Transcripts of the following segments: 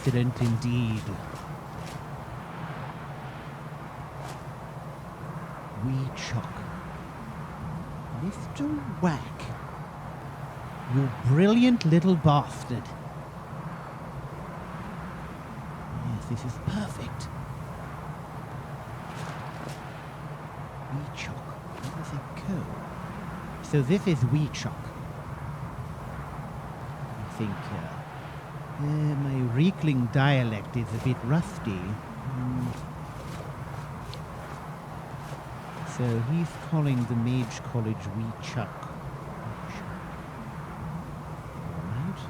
accident indeed. Wee Chuck. Mr. Whack. You brilliant little bastard. Yes, this is perfect. Wee Chuck. Where does it go? So this is Wee Chuck. I think my Reekling dialect is a bit rusty. So he's calling the Mage College Wee Chuck. Alright.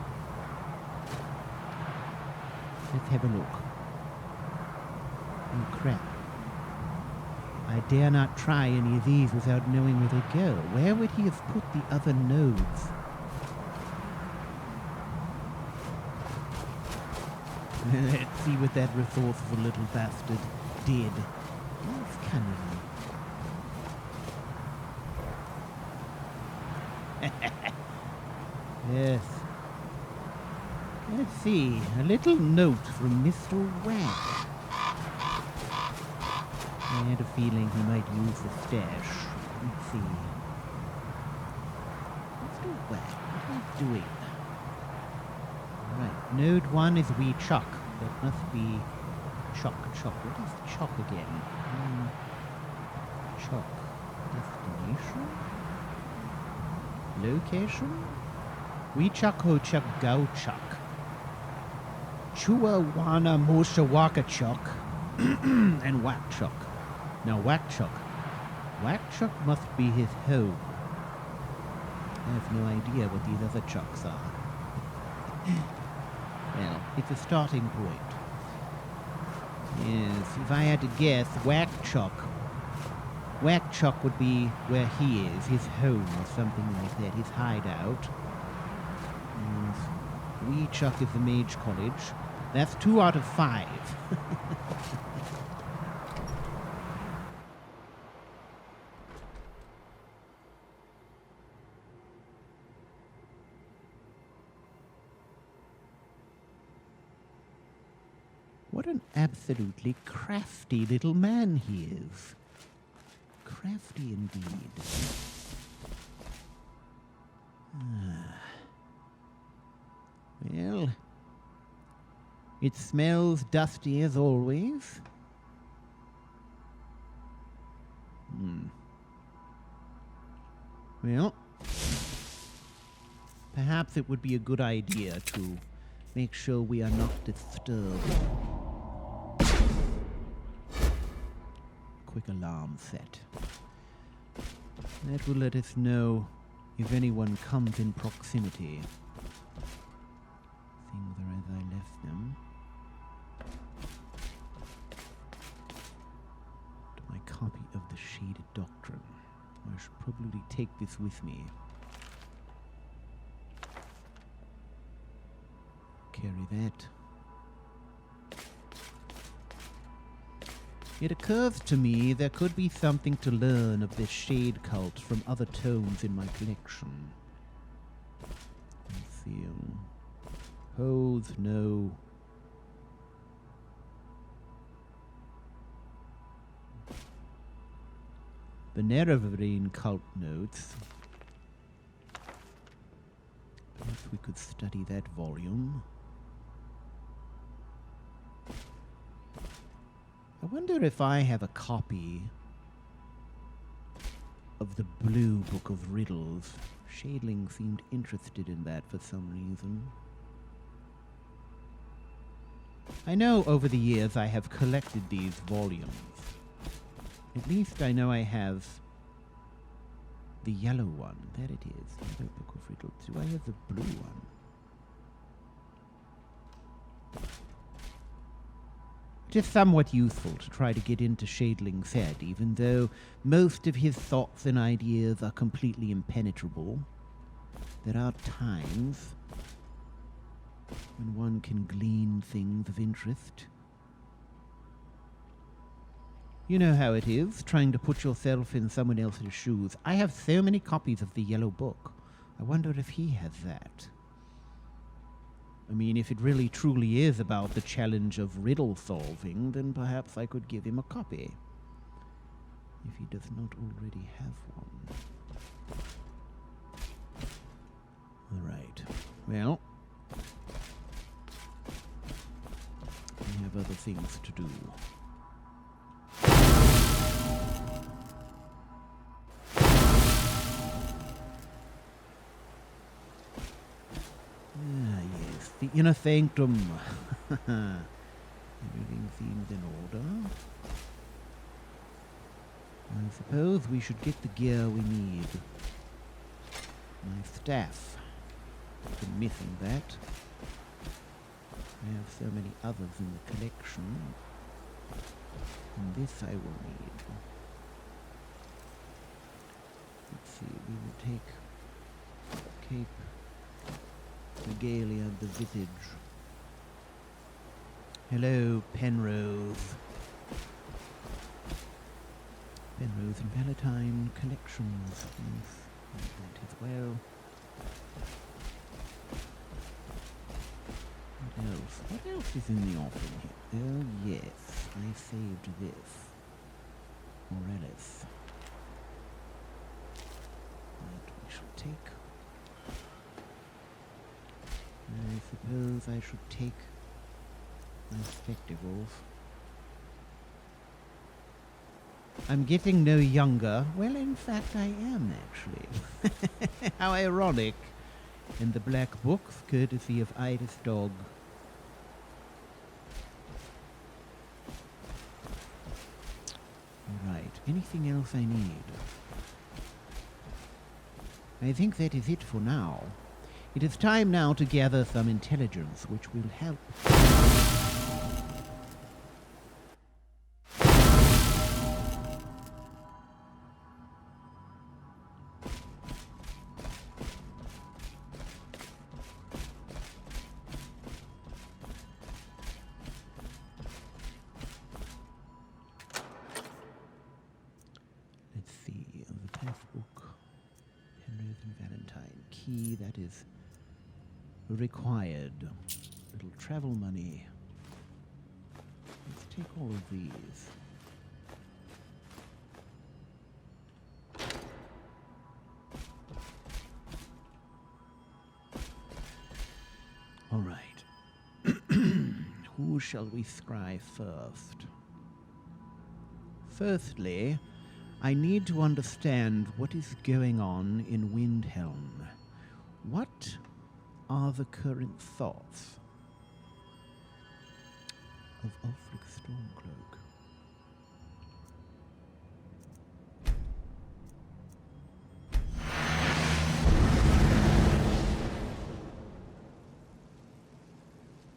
Let's have a look. Oh crap. I dare not try any of these without knowing where they go. Where would he have put the other nodes? Let's see what that resourceful little bastard did. He's cunning. Yes. Let's see. A little note from Mr. Whack. I had a feeling he might use the stash. Let's see. Mr. Whack, what are you doing? Right, node 1 is Wee Chuck. That must be Chuck. What is Chuck again? Chuck. Destination? Location? Wee Chuck Ho Chuck Gao Chuck. Chua Wana Mosha Waka Chuck. And Whack Chuck. Now Whack Chuck must be his home. I have no idea what these other Chucks are. Well, it's a starting point. Yes, if I had to guess, Whack Chuck would be where he is, his home or something like that, his hideout. Yes. Wee Chuck is the Mage College. That's 2 out of 5. What an absolutely crafty little man he is. Crafty indeed. Well, it smells dusty as always. Well, perhaps it would be a good idea to make sure we are not disturbed. Quick alarm set. That will let us know if anyone comes in proximity. Things are as I left them. To my copy of the Shaded Doctrine. I should probably take this with me. Carry that. It occurs to me there could be something to learn of this shade cult from other tomes in my collection. Let's see. Pose, no. The Nerevarine cult notes. Perhaps we could study that volume. I wonder if I have a copy of the Blue Book of Riddles. Shadeling seemed interested in that for some reason. I know over the years I have collected these volumes. At least I know I have the yellow one. There it is. The Book of Riddles. Do I have the blue one? It is somewhat useful to try to get into Shadeling's head, even though most of his thoughts and ideas are completely impenetrable. There are times when one can glean things of interest. You know how it is, trying to put yourself in someone else's shoes. I have so many copies of the Yellow Book. I wonder if he has that. I mean, if it really truly is about the challenge of riddle solving, then perhaps I could give him a copy. If he does not already have one. Alright. Well, we have other things to do. Ah, yes, the inner sanctum. Everything seems in order. I suppose we should get the gear we need. My staff. I've been missing that. I have so many others in the collection. And this I will need. Let's see, we will take Cape Regalia the Visage. Hello, Penrose. Penrose and Valentine collections. Yes, that as well. What else? What else is in the offering here? Oh, yes. I saved this. Morellis. That we shall take. I suppose I should take my spectacles. I'm getting no younger. Well, in fact, I am, actually. How ironic. In the black books, courtesy of Iris Dog. Right. Anything else I need? I think that is it for now. It is time now to gather some intelligence, which will help. That is required. Little travel money. Let's take all of these. All right. Who shall we scry first? Firstly, I need to understand what is going on in Windhelm. What are the current thoughts of Ulfric Stormcloak?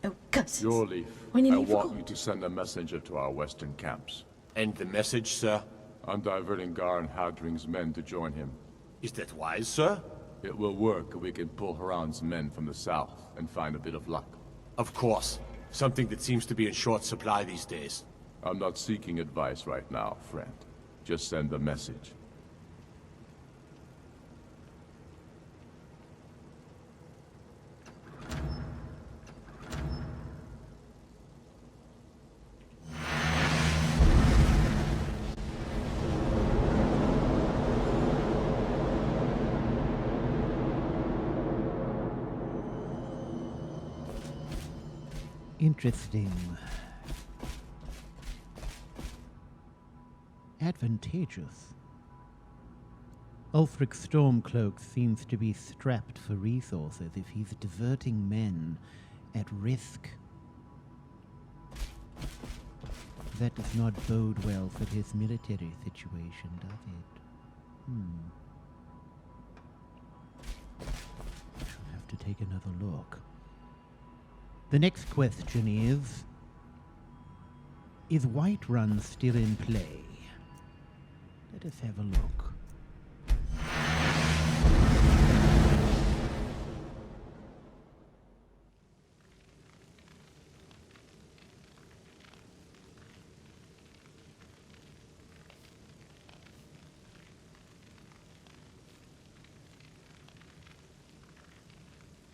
Oh, curses. Your leaf. I want you to send a messenger to our western camps. And the message, sir? I'm diverting Garn Hadring's men to join him. Is that wise, sir? It will work if we can pull Haran's men from the south and find a bit of luck. Of course. Something that seems to be in short supply these days. I'm not seeking advice right now, friend. Just send a message. Interesting. Advantageous. Ulfric Stormcloak seems to be strapped for resources if he's diverting men at risk. That does not bode well for his military situation, does it? I'll have to take another look. The next question is Whiterun still in play? Let us have a look.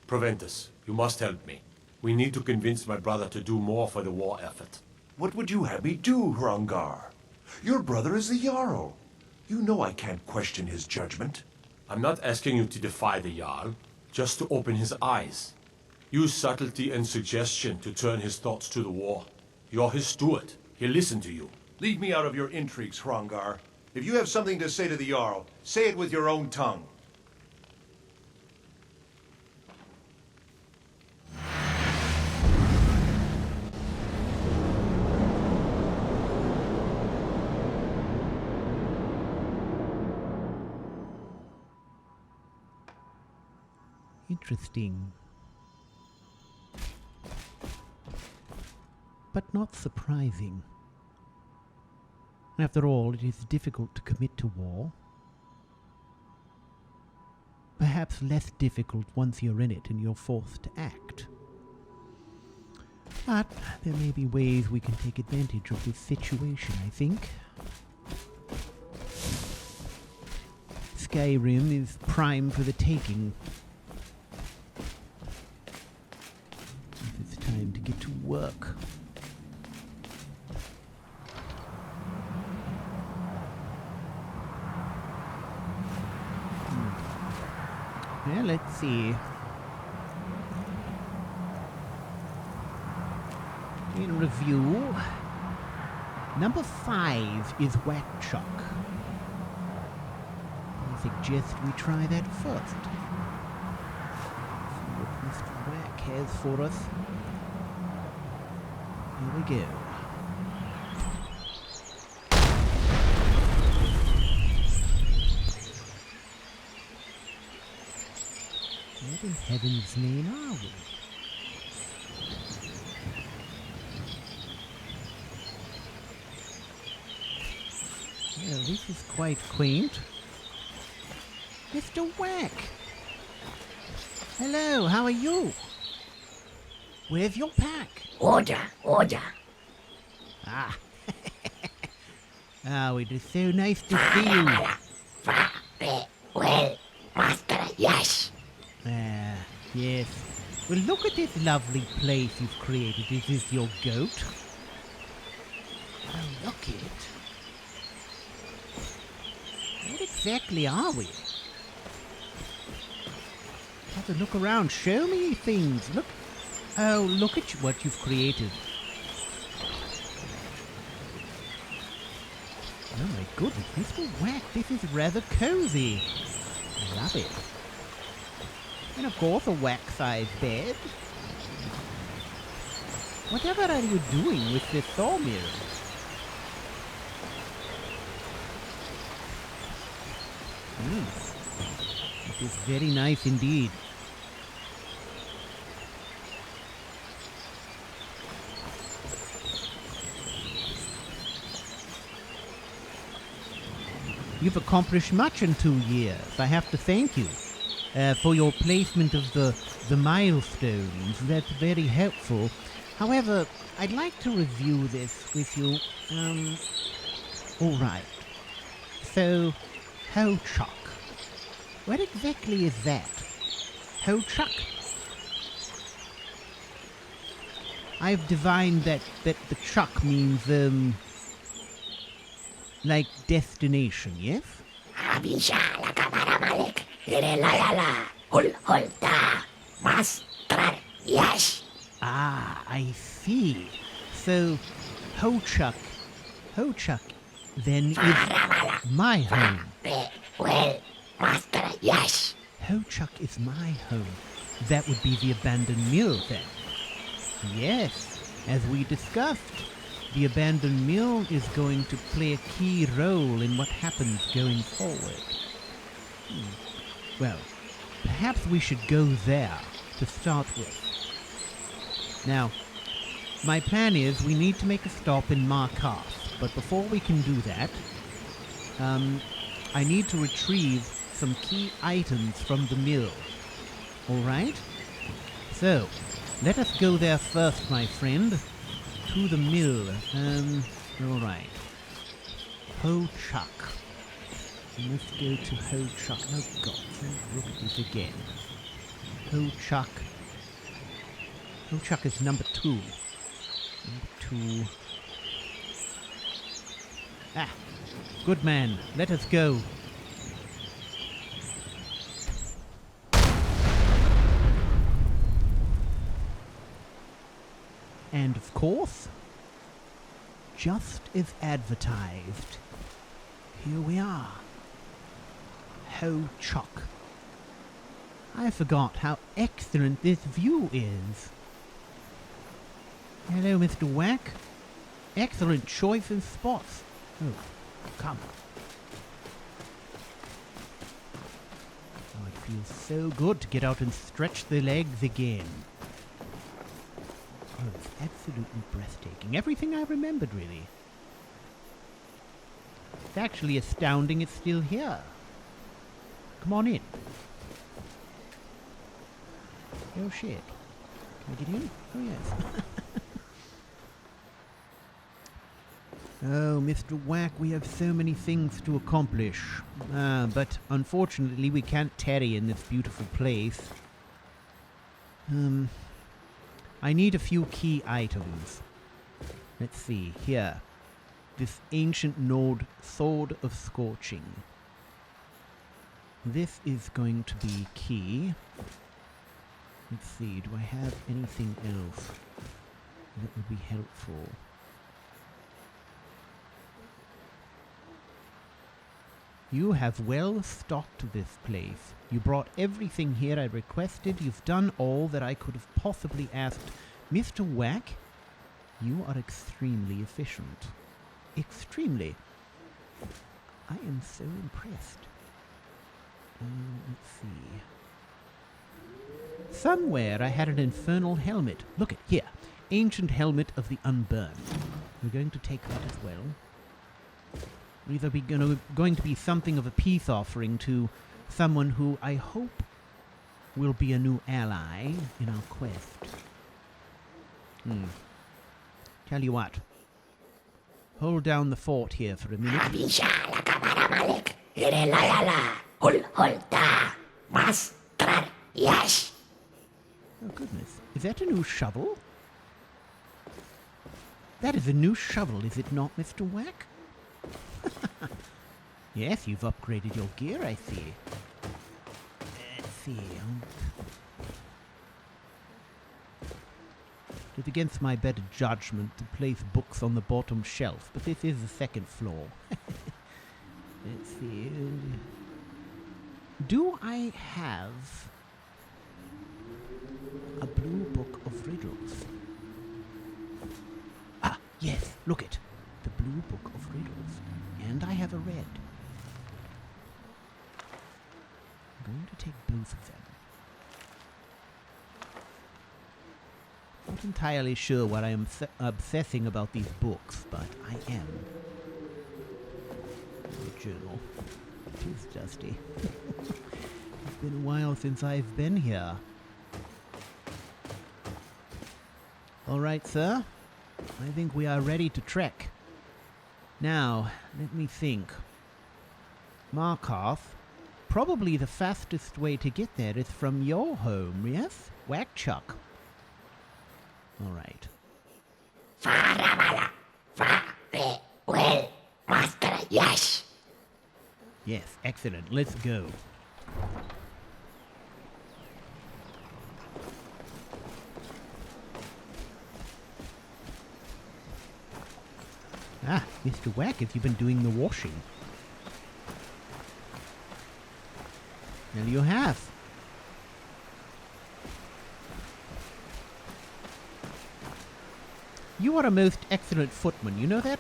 Proventus, you must help me. We need to convince my brother to do more for the war effort. What would you have me do, Hrongar? Your brother is the Jarl. You know I can't question his judgment. I'm not asking you to defy the Jarl, just to open his eyes. Use subtlety and suggestion to turn his thoughts to the war. You're his steward. He'll listen to you. Leave me out of your intrigues, Hrongar. If you have something to say to the Jarl, say it with your own tongue. Interesting. But not surprising. After all, it is difficult to commit to war. Perhaps less difficult once you're in it and you're forced to act. But there may be ways we can take advantage of this situation, I think. Skyrim is prime for the taking. It's time to get to work. Well, let's see. In review, number 5 is Whack Chuck. I suggest we try that first. See what Mr. Whack has for us. Here we go. What in heaven's name are we? Well, this is quite quaint. Mr. Whack! Hello, how are you? Where's your pack? Order, order. Ah. Oh, it is so nice to see you. Very well, Master, yes. Ah, yes. Well, look at this lovely place you've created. Is this your goat? Oh, look at it. What exactly are we? Have a look around. Show me things. Look. Oh, look at what you've created. Oh my goodness, Mr. Whack, this is rather cozy. I love it. And of course, a whack-sized bed. Whatever are you doing with this sawmill? It is very nice indeed. You've accomplished much in 2 years. I have to thank you for your placement of the milestones. That's very helpful. However, I'd like to review this with you. All right. So, Ho-Chuck. What exactly is that? Ho-Chuck? I've divined that the chuck means, like destination, yes? Abisha la kamara malik. Irelayala. Hulta. Master, yes. Ah, I see. So, Ho-Chuck then is my home. Very well, Master, yes. Ho-Chuck is my home. That would be the abandoned mill, then. Yes, as we discussed, the abandoned mill is going to play a key role in what happens going forward. Well, perhaps we should go there to start with. Now, my plan is we need to make a stop in Markarth, but before we can do that, I need to retrieve some key items from the mill. Alright? So, let us go there first, my friend. To the mill. Alright. Ho-Chuck. Let's go to Ho-Chuck. Oh god, don't look at this again. Ho-Chuck. Chuck is number 2. Number 2. Ah, good man. Let us go. And of course, just as advertised, here we are. Ho Chuck. I forgot how excellent this view is. Hello, Mr. Whack. Excellent choice of spots. Oh, come. Oh, it feels so good to get out and stretch the legs again. Oh, it's absolutely breathtaking. Everything I remembered, really. It's actually astounding it's still here. Come on in. Oh, shit. Can I get in? Oh, yes. Oh, Mr. Whack, we have so many things to accomplish. But unfortunately we can't tarry in this beautiful place. I need a few key items. Let's see, here. This ancient node Sword of Scorching. This is going to be key. Let's see, do I have anything else that would be helpful? You have well stocked this place. You brought everything here I requested. You've done all that I could have possibly asked. Mr. Whack, you are extremely efficient. Extremely. I am so impressed. Let's see. Somewhere I had an infernal helmet. Look at here. Ancient helmet of the unburned. We're going to take that as well. Either be going to be something of a peace offering to someone who I hope will be a new ally in our quest. Tell you what. Hold down the fort here for a minute. Abisha la kabara malik. Ire la la la. Hul ta. Mas trar. Yes. Oh, goodness. Is that a new shovel? That is a new shovel, is it not, Mr. Whack? Yes, you've upgraded your gear, I see. Let's see. It's against my better judgment to place books on the bottom shelf, but this is the second floor. Let's see. Do I have a blue book of riddles? Ah, yes, look it. The blue book of riddles. And I have a red. I'm going to take both of them. Not entirely sure what I am obsessing about these books, but I am. The journal. It is dusty. It's been a while since I've been here. All right, sir. I think we are ready to trek. Now, let me think. Markarth, probably the fastest way to get there is from your home, yes? Whackchuck. All right. Faramala. Very well, master. Yes. Yes, excellent. Let's go. Ah, Mr. Whack, have you been doing the washing? Well, you have. You are a most excellent footman, you know that?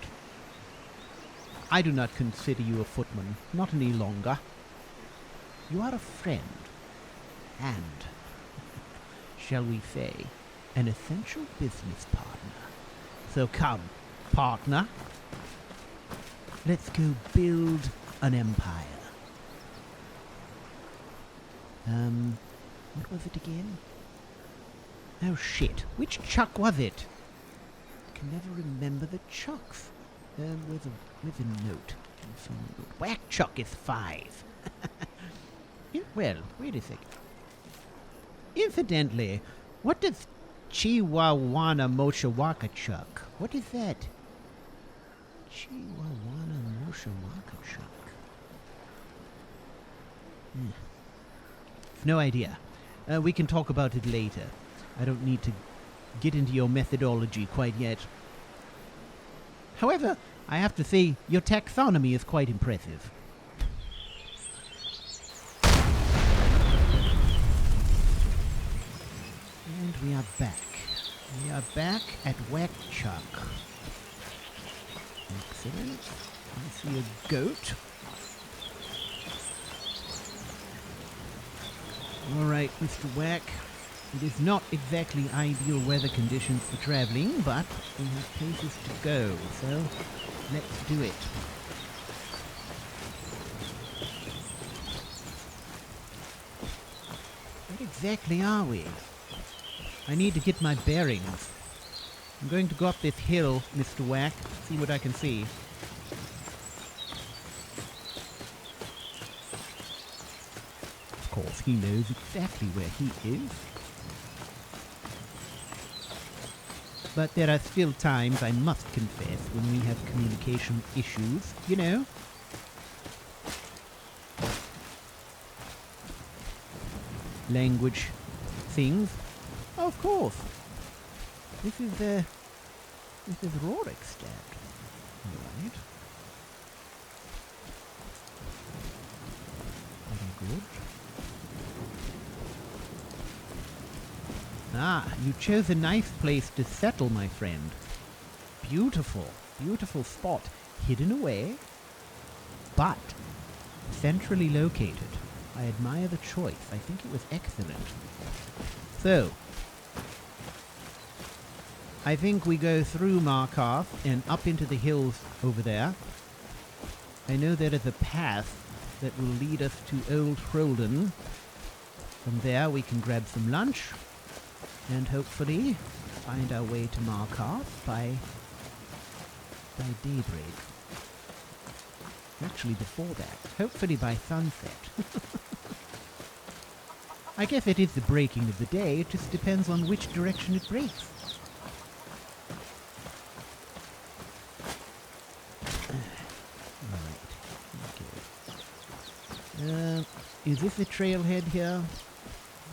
I do not consider you a footman, not any longer. You are a friend. And, shall we say, an essential business partner. So come, partner. Let's go build an empire. What was it again? Oh shit, which Chuck was it? I can never remember the Chucks. With a note. Whack Chuck is 5. Well, wait a second. Incidentally, what does Chihuahuana Moshawakachuk. What is that? Chihuahuana Moshawakachuk. No idea. We can talk about it later. I don't need to get into your methodology quite yet. However, I have to say, your taxonomy is quite impressive. And we are back. We are back at Wakchuk. Excellent. I see a goat. Alright, Mr. Wack. It is not exactly ideal weather conditions for traveling, but we have places to go, so let's do it. Where exactly are we? I need to get my bearings. I'm going to go up this hill, Mr. Wack, see what I can see. Of course, he knows exactly where he is. But there are still times, I must confess, when we have communication issues, you know? Language things. Of course. This is Rorikstad. Right. Very good. Ah, you chose a nice place to settle, my friend. Beautiful, beautiful spot. Hidden away, but centrally located. I admire the choice. I think it was excellent. So, I think we go through Markarth and up into the hills over there. I know there is a path that will lead us to Old Hrolden. From there we can grab some lunch and hopefully find our way to Markarth by daybreak. Actually before that. Hopefully by sunset. I guess it is the breaking of the day. It just depends on which direction it breaks. Right. Is this a trailhead here? I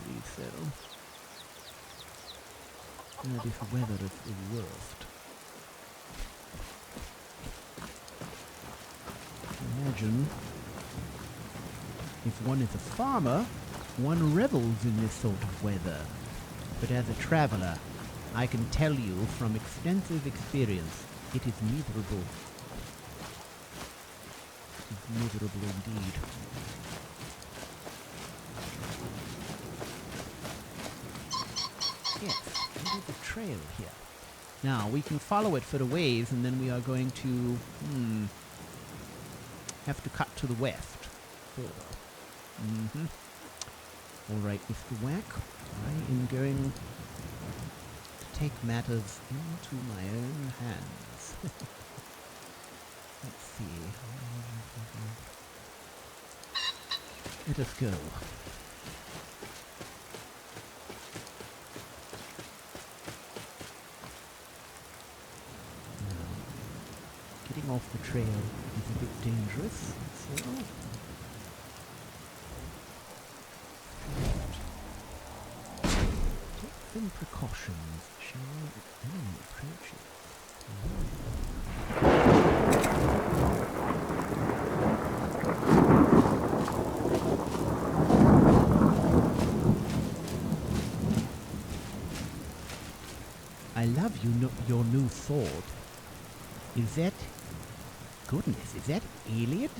believe so. This weather is the worst. Imagine if one is a farmer, one revels in this sort of weather. But as a traveler, I can tell you from extensive experience, it is miserable. It is miserable indeed. Yes, there is a trail here. Now, we can follow it for a ways, and then we are going to, have to cut to the west. Alright, Mr. Wack, I am going to take matters into my own hands. Let's see. Let us go. Getting off the trail is a bit dangerous, so take some precautions, shall we? Enemy approaching. I love your new sword. Is that... Goodness, is that alien?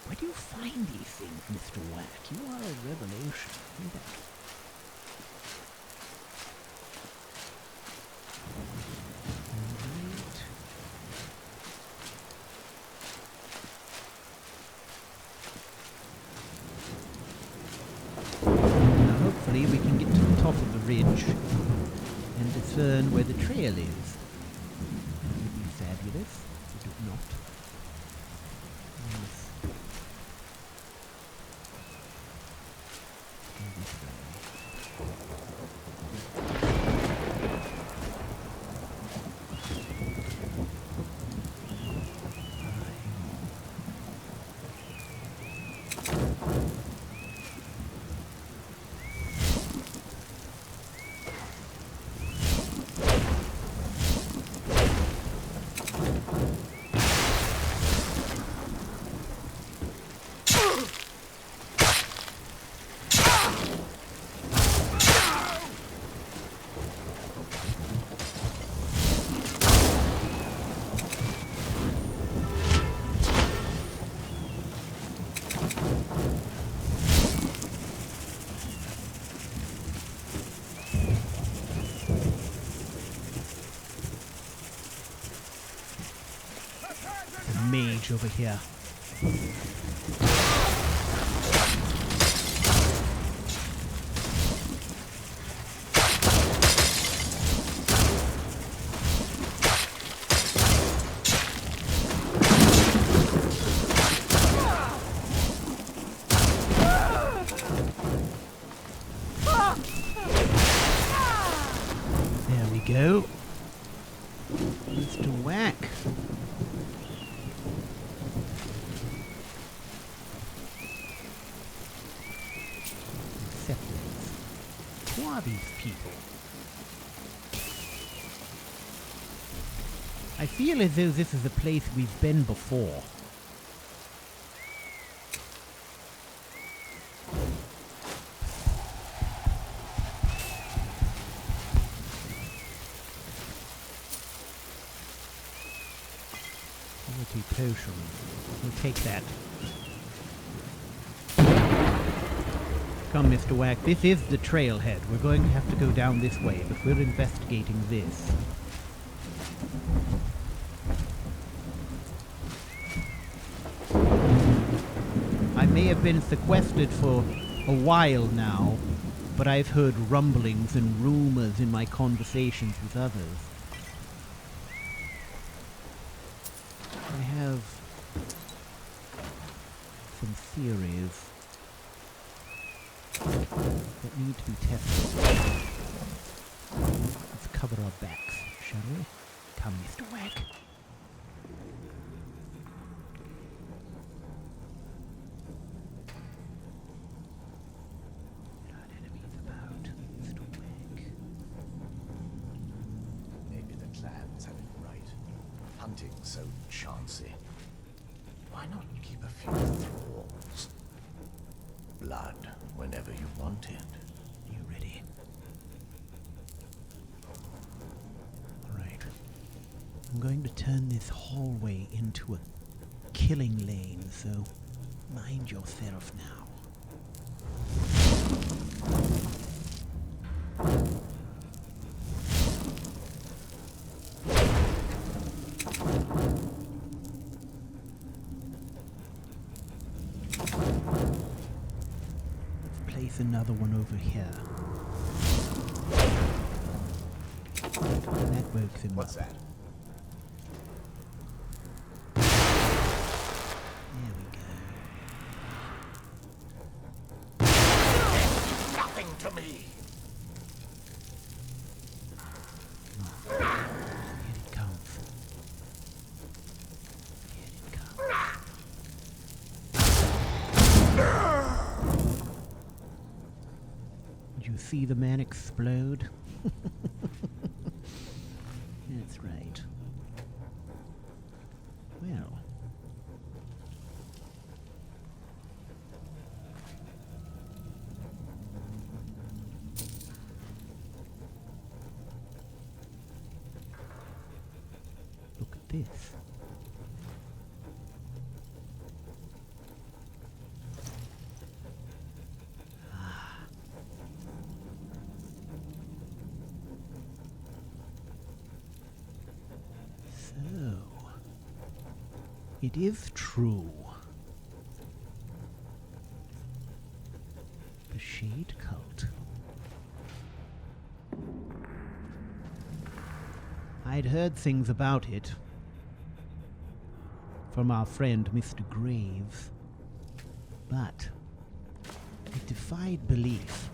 Where do you find these things, Mr. Wack? You are a revelation. Right. Now hopefully we can get to the top of the ridge and discern where the trail is. That would be fabulous. We do not. Yes. Go this way. over here. There we go. Mr. Whack. Acceptance. Who are these people? I feel as though this is a place we've been before. Potion. We'll take that. Come, Mr. Whack. This is the trailhead. We're going to have to go down this way, but we're investigating this. I may have been sequestered for a while now, but I've heard rumblings and rumors in my conversations with others. I have some theories that need to be tested. Let's cover our backs, shall we? Come, Mr. Whack. There are enemies about, Mr. Whack. Maybe the clans have it right. Hunting so chancy. Why not keep a few thralls? Blood whenever you want it. You ready? Alright. I'm going to turn this hallway into a killing lane, so mind yourself now. Place another one over here. That woke him What's up. that? There we go. Nothing to me! Here it comes. Here it comes. Did you see the man explode? That's right. Well. Look at this. So, it is true. The Shade Cult. I'd heard things about it from our friend Mr. Graves, but it defied belief.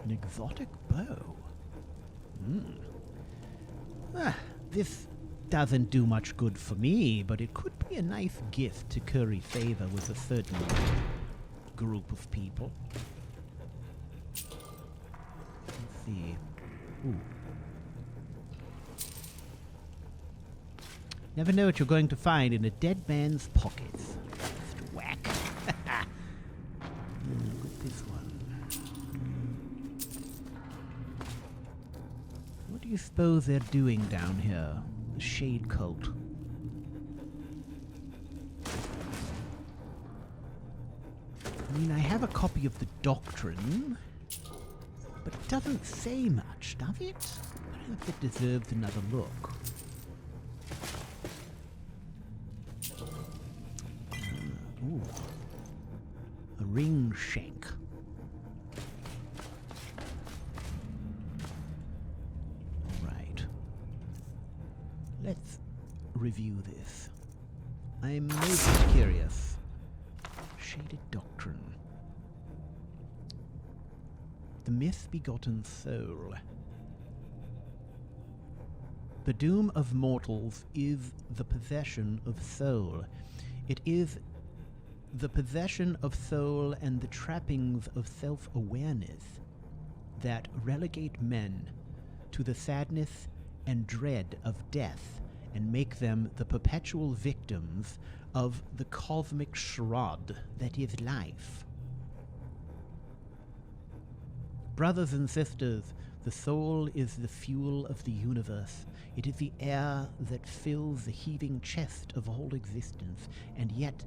An exotic bow. This doesn't do much good for me, but it could be a nice gift to curry favor with a certain group of people. Let's see. Ooh. Never know what you're going to find in a dead man's pockets. Just whack. Look at this one. What do you suppose they're doing down here? The Shade Cult. I mean, I have a copy of the Doctrine. But it doesn't say much, does it? I don't know if it deserves another look. Ooh. A ring shank. Right. Let's review this. I'm most curious. Shaded Doctrine. The myth-begotten soul. The doom of mortals is the possession of soul. It is the possession of soul and the trappings of self-awareness that relegate men to the sadness and dread of death and make them the perpetual victims of the cosmic shroud that is life. Brothers and sisters, the soul is the fuel of the universe. It is the air that fills the heaving chest of all existence, and yet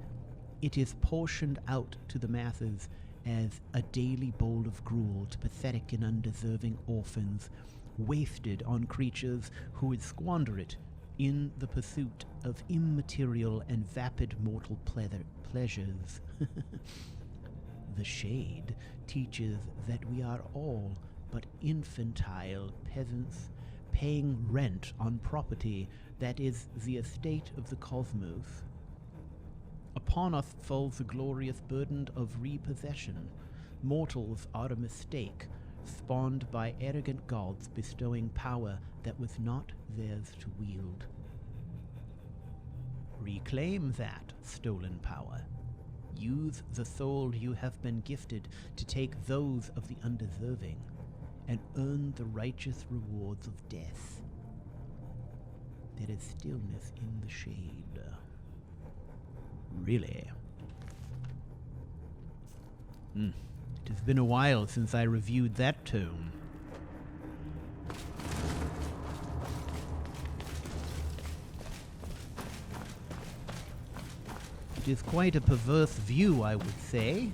it is portioned out to the masses as a daily bowl of gruel to pathetic and undeserving orphans, wasted on creatures who would squander it in the pursuit of immaterial and vapid mortal pleasures. The Shade teaches that we are all but infantile peasants paying rent on property that is the estate of the cosmos. Upon us falls the glorious burden of repossession. Mortals are a mistake, spawned by arrogant gods bestowing power that was not theirs to wield. Reclaim that stolen power. Use the soul you have been gifted to take those of the undeserving and earn the righteous rewards of death. There is stillness in the shade. Really? It has been a while since I reviewed that tome. It is quite a perverse view, I would say,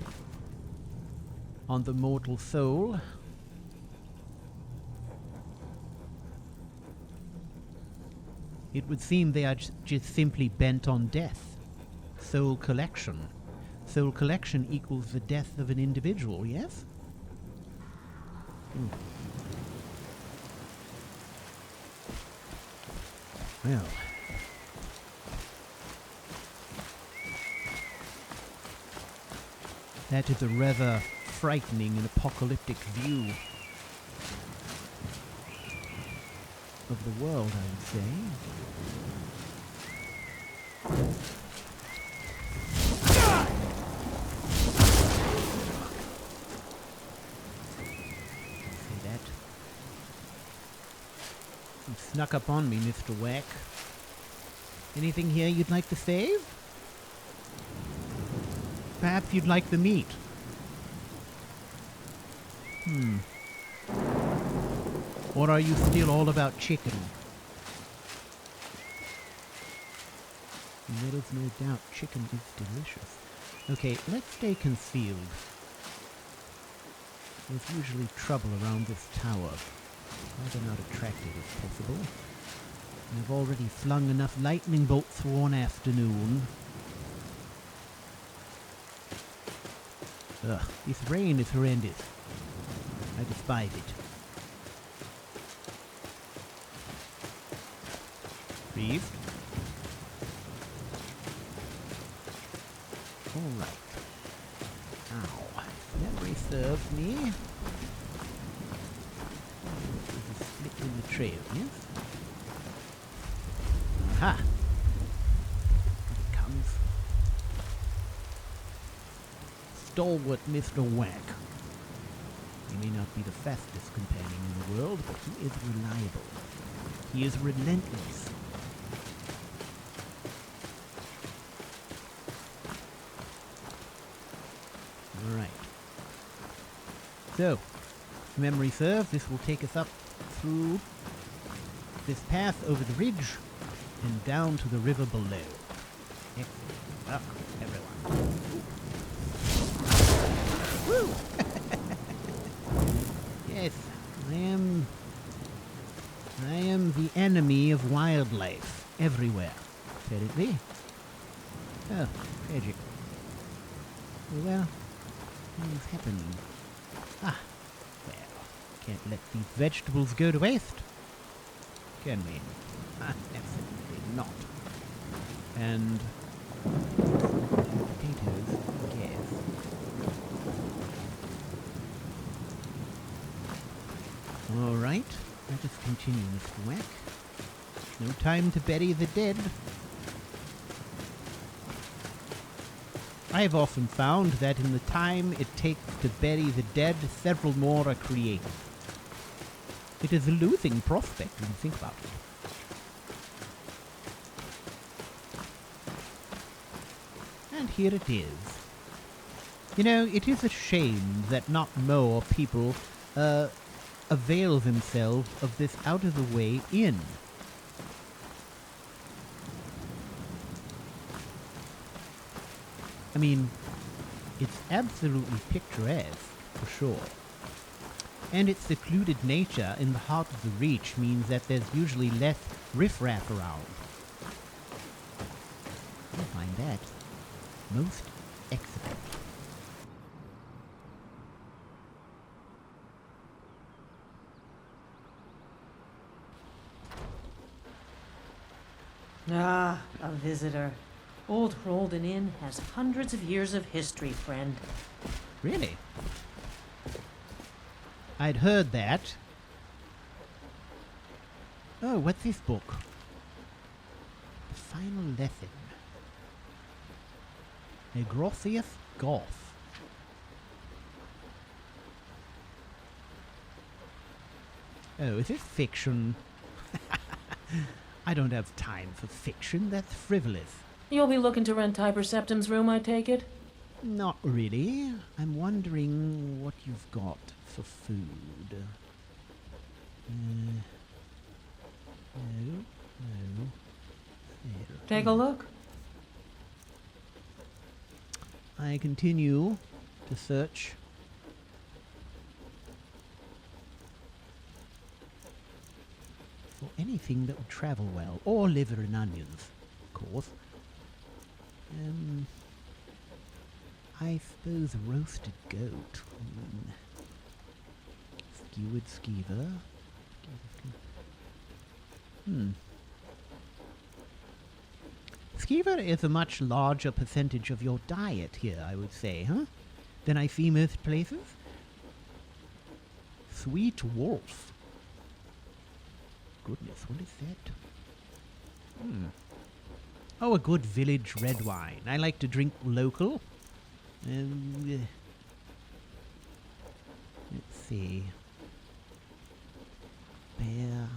on the mortal soul. It would seem they are just simply bent on death. Soul collection. Soul collection equals the death of an individual, yes? Well. That is a rather frightening and apocalyptic view of the world, I would say. See that? You snuck up on me, Mr. Wack. Anything here you'd like to save? Perhaps you'd like the meat. Or are you still all about chicken? And there is no doubt chicken is delicious. Okay, let's stay concealed. There's usually trouble around this tower. Rather not attractive if possible. And I've already flung enough lightning bolts for one afternoon. Ugh, this rain is horrendous. I despise it. Breathe. Alright. Ow. Memory serves me. There's a split in the trail, yes? Aha! Here it comes. Stalwart Mr. Wack. He may not be the fastest companion in the world, but he is reliable. He is relentless. Alright. So, if memory serves, this will take us up through this path over the ridge and down to the river below. Excellent. Luck, everyone. Woo! Yes, I am the enemy of wildlife everywhere, apparently. Oh, tragic. Well, things happen. Ah, well, can't let these vegetables go to waste, can we? Absolutely not. And potatoes, yes. All right, let us continue, Mr. Wack. No time to bury the dead. I have often found that in the time it takes to bury the dead, several more are created. It is a losing prospect when you think about it. And here it is. You know, it is a shame that not more people avail themselves of this out-of-the-way inn. I mean, it's absolutely picturesque, for sure. And its secluded nature in the heart of the Reach means that there's usually less riffraff around. I find that most excellent. Ah, a visitor. Old Hrolden Inn has hundreds of years of history, friend. Really? I'd heard that. Oh, what's this book? The Final Lesson. Aetherius Goth. Oh, is this fiction? I don't have time for fiction. That's frivolous. You'll be looking to rent Tiber Septim's room, I take it? Not really. I'm wondering what you've got for food. No. There. Take a look. I continue to search. For anything that would travel well, or liver and onions, of course. I suppose roasted goat. Skewered skeever. Skeever is a much larger percentage of your diet here, I would say, huh? Than I see most places. Sweet wolf. Goodness, what is that? Oh, a good village red wine. I like to drink local. Let's see. Bear.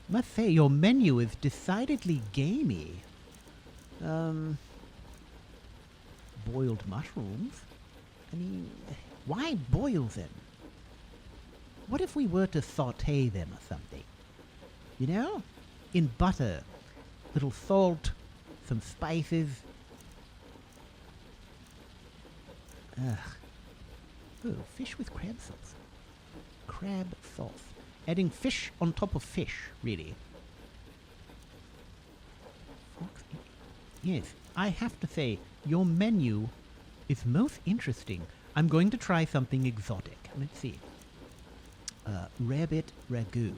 Must say, your menu is decidedly gamey. Boiled mushrooms? I mean, why boil them? What if we were to saute them or something? You know? In butter. Little salt, some spices. Ugh. Oh, fish with crab sauce. Crab sauce. Adding fish on top of fish, really. Yes, I have to say, your menu is most interesting. I'm going to try something exotic. Let's see. Rabbit ragu.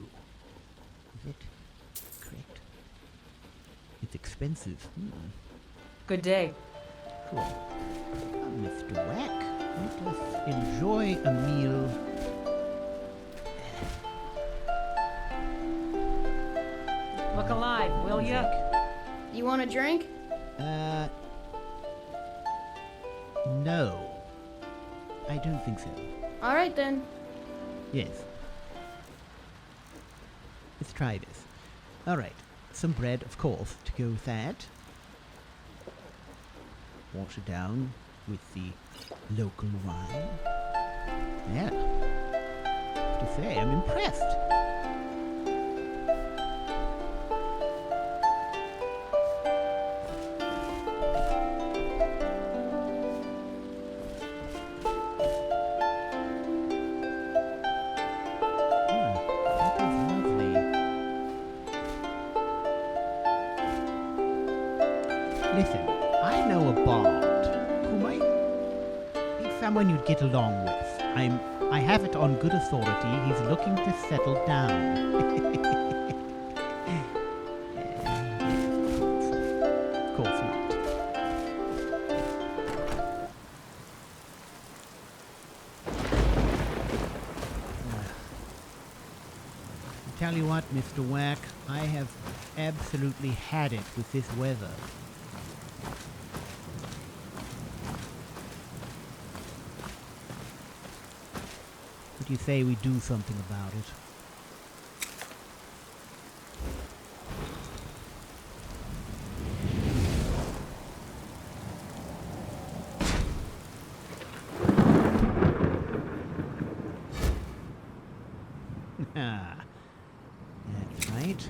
Is it correct? It's expensive. Good day. Cool. Mr. Wack, let us enjoy a meal. Look alive, will ya? You want a drink? No. I don't think so. All right then. Yes. Let's try this. All right. Some bread, of course, to go with that. Wash it down with the local wine. Yeah. I have to say, I'm impressed. Listen, I know a bard who might be someone you'd get along with. I have it on good authority. He's looking to settle down. Of course not. Tell you what, Mr. Whack, I have absolutely had it with this weather. What do you say we do something about it? That's right.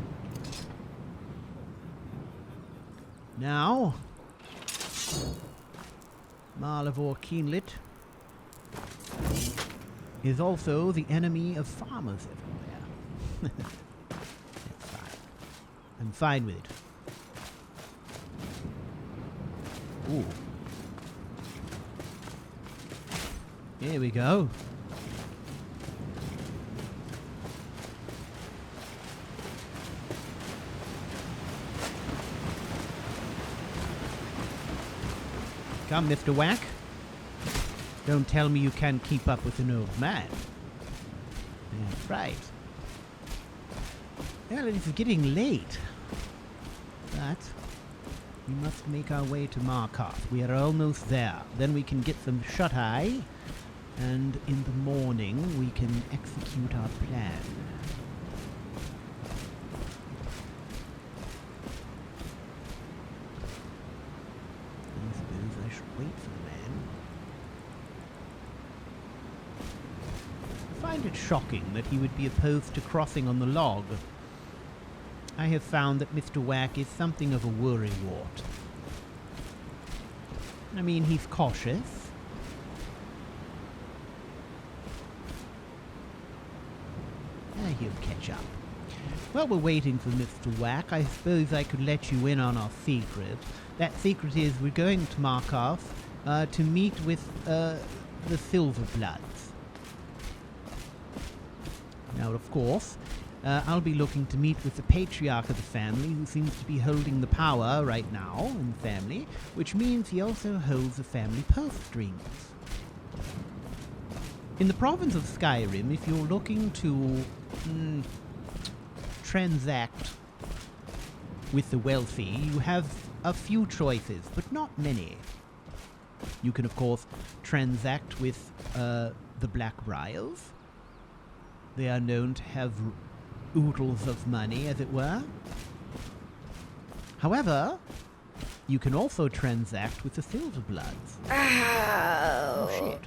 Now, Marlivor Keenlit is also the enemy of farmers everywhere. That's fine. I'm fine with it. Ooh. Here we go. Come, Mr. Whack. Don't tell me you can't keep up with an old man. That's right. Well, it is getting late. But we must make our way to Markarth. We are almost there. Then we can get some shut-eye, and in the morning we can execute our plan. I suppose I should wait for the man. I find it shocking that he would be opposed to crossing on the log. I have found that Mr. Whack is something of a worrywart. I mean, he's cautious. He'll catch up. While we're waiting for Mr. Whack, I suppose I could let you in on our secret. That secret is we're going to Markarth to meet with the Silverbloods. Now, of course, I'll be looking to meet with the patriarch of the family, who seems to be holding the power right now in the family, which means he also holds the family purse strings. In the province of Skyrim, if you're looking to transact with the wealthy, you have a few choices, but not many. You can, of course, transact with the Blackbriars. They are known to have oodles of money, as it were. However, you can also transact with the Silverbloods. Oh, shit.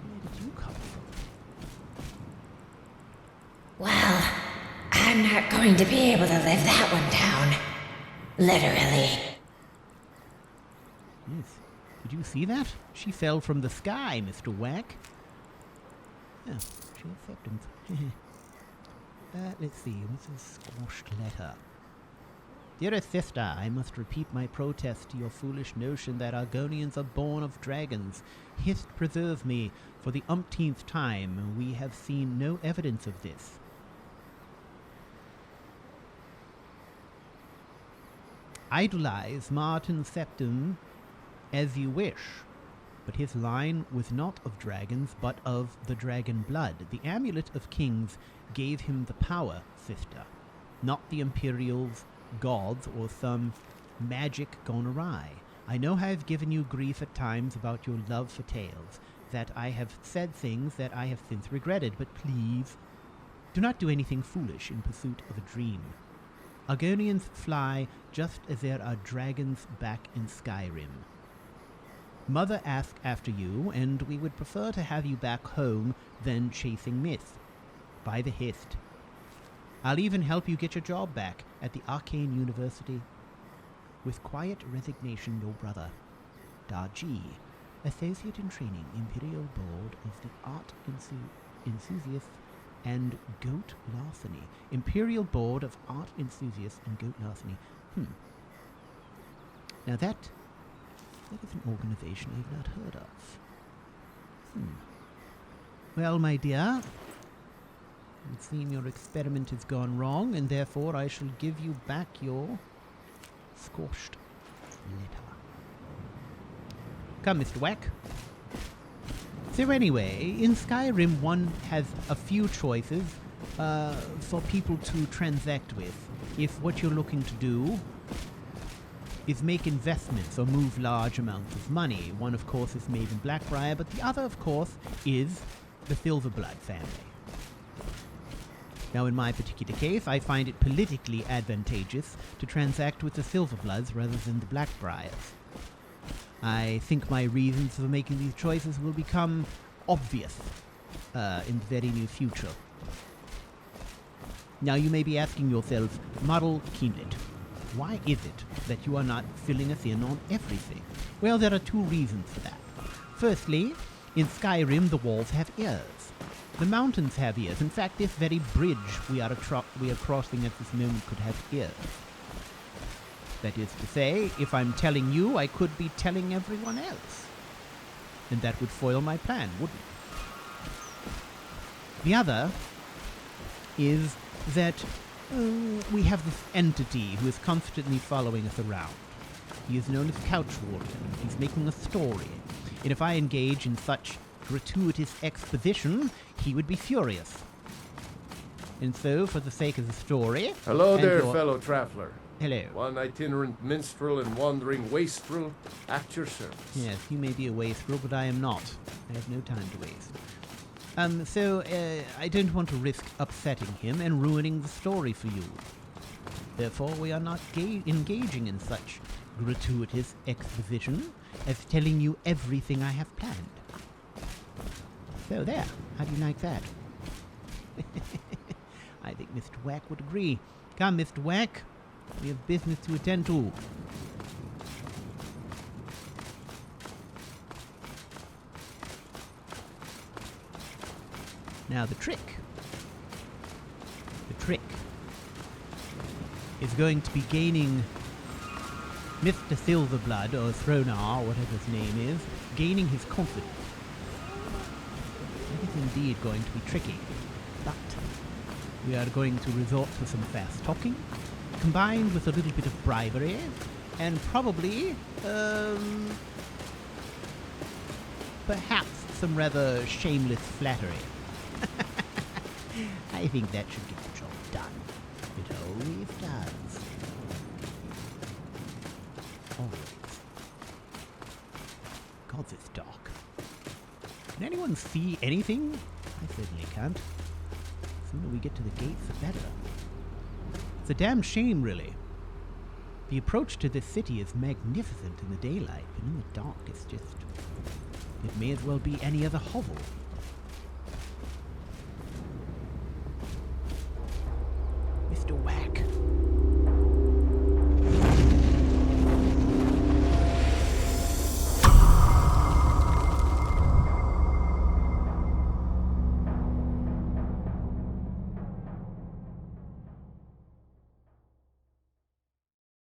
Where did you come from? Well, I'm not going to be able to live that one down. Literally. Yes. Did you see that? She fell from the sky, Mr. Whack. Oh, she acceptance. Let's see. What's a squashed letter? Dearest sister, I must repeat my protest to your foolish notion that Argonians are born of dragons. Hist preserve me. For the umpteenth time, we have seen no evidence of this. Idolize Martin Septim as you wish. But his line was not of dragons, but of the dragon blood. The amulet of kings gave him the power, sister, not the Imperials, gods, or some magic gone awry. I know I have given you grief at times about your love for tales, that I have said things that I have since regretted, but please, do not do anything foolish in pursuit of a dream. Argonians fly just as there are dragons back in Skyrim. Mother asked after you, and we would prefer to have you back home than chasing myth. By the Hist. I'll even help you get your job back at the Arcane University. With quiet resignation, your brother, Darji, Associate in Training, Imperial Board of the Art Enthusiasts and Goat Larceny. Imperial Board of Art Enthusiasts and Goat Larceny. Now that is an organization I've not heard of. Well, my dear, it seems your experiment has gone wrong, and therefore I shall give you back your squashed letter. Come, Mr. Wack. So anyway, in Skyrim one has a few choices for people to transact with. If what you're looking to do is make investments or move large amounts of money. One, of course, is made in Blackbriar, but the other, of course, is the Silverblood family. Now, in my particular case, I find it politically advantageous to transact with the Silverbloods rather than the Blackbriars. I think my reasons for making these choices will become obvious in the very near future. Now, you may be asking yourself, Model Keenlit, why is it that you are not filling us in on everything? Well, there are two reasons for that. Firstly, in Skyrim, the walls have ears. The mountains have ears. In fact, this very bridge we are crossing at this moment could have ears. That is to say, if I'm telling you, I could be telling everyone else. And that would foil my plan, wouldn't it? The other is that we have this entity who is constantly following us around. He is known as CouchWarrior. He's making a story. And if I engage in such gratuitous exposition, he would be furious. And so, for the sake of the story... Hello there, fellow traveler. Hello. One itinerant minstrel and wandering wastrel at your service. Yes, you may be a wastrel, but I am not. I have no time to waste. I don't want to risk upsetting him and ruining the story for you. Therefore, we are not engaging in such gratuitous exposition as telling you everything I have planned. So there, how do you like that? I think Mr. Wack would agree. Come, Mr. Wack, we have business to attend to. Now the trick is going to be gaining Mr. Silverblood, or Thronar, whatever his name is, gaining his confidence. It is indeed going to be tricky, but we are going to resort to some fast talking, combined with a little bit of bribery, and probably, perhaps some rather shameless flattery. I think that should get the job done. It always does. Always. God, it's dark. Can anyone see anything? I certainly can't. The sooner we get to the gates, the better. It's a damn shame, really. The approach to this city is magnificent in the daylight, but in the dark it's just... It may as well be any other hovel. Mr. Wack.